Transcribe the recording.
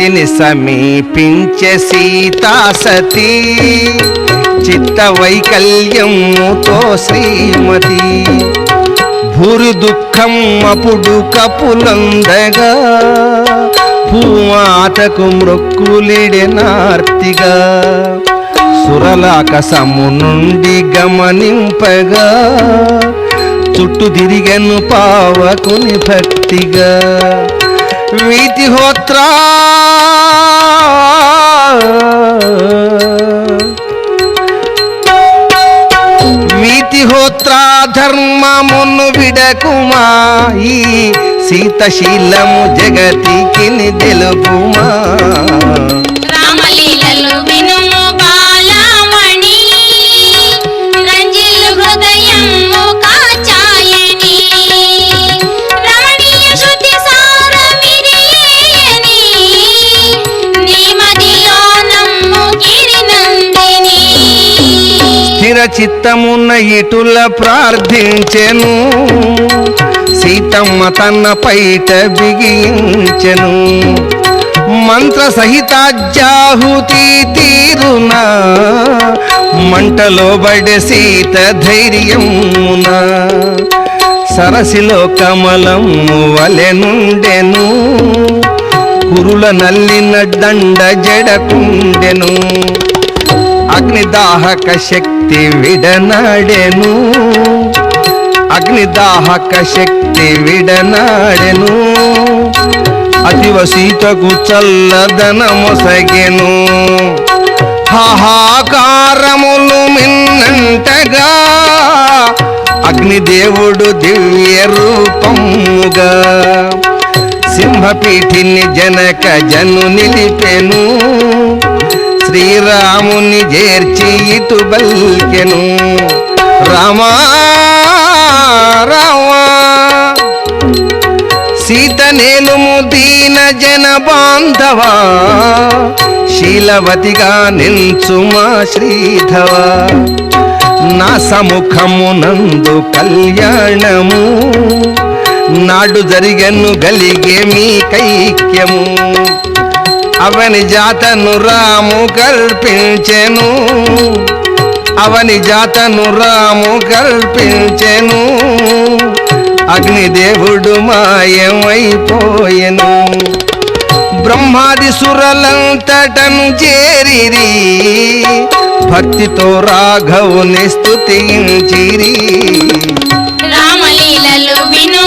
పతిని సమీపించే సీతాసతి చిత్త వైకల్యముతో శ్రీమతి భూరి దుఃఖం అప్పుడు కపులందగా భూమాతకు మృక్కులిడెనార్తిగా సురలాకసము నుండి గమనింపగా చుట్టూ తిరిగను పావకుని భక్తిగా వీతిహోత్రా వీతిహోత్రా ధర్మమును విడకుమా ఈ సీతశీలము జగతికి తెలుపుమా రామలీలలు వినుము బాలమణి రంజిల్లు హృదయము కాచాయని రమణీయ శుద్ధి సారమిరియని నీమదియోనమ్ము గిరినందిని స్థిర చిత్తమున్న ఇటుల ప్రార్థించెను సీతమ్మ తన పైట బిగించెను మంత్ర సహితాజ్యాహుతి తీరున మంటలో బడె సీత ధైర్యమున సరసిలో కమలము వలె నుండెను కురుల నల్లిన దండ జడకుండెను అగ్నిదాహక శక్తి విడనాడెను అగ్నిదాహక శక్తి విడనాడెను అతివ సీతకు చల్లదనమొసగెను హాహాకారములు మిన్నంటగా అగ్నిదేవుడు దివ్య రూపముగా సింహపీఠిని జనక జను నిలిపెను శ్రీరాముని చేర్చి ఇటు బల్కెను రామా రామా సీత నేలుము దీన జన బాంధవా శీలవతిగా నిల్చుమా శ్రీధవ నా సముఖమునందు కళ్యాణము నాడు జరిగను గలిగే మీ కైక్యము అవని జాతను రాము కల్పించెను అవని జాతను రాము కల్పించెను అగ్నిదేవుడు మాయమైపోయెను బ్రహ్మాది సురలంతటను చేరిరి భక్తితో రాఘవుని స్తుతించిరి రామలీలలు విను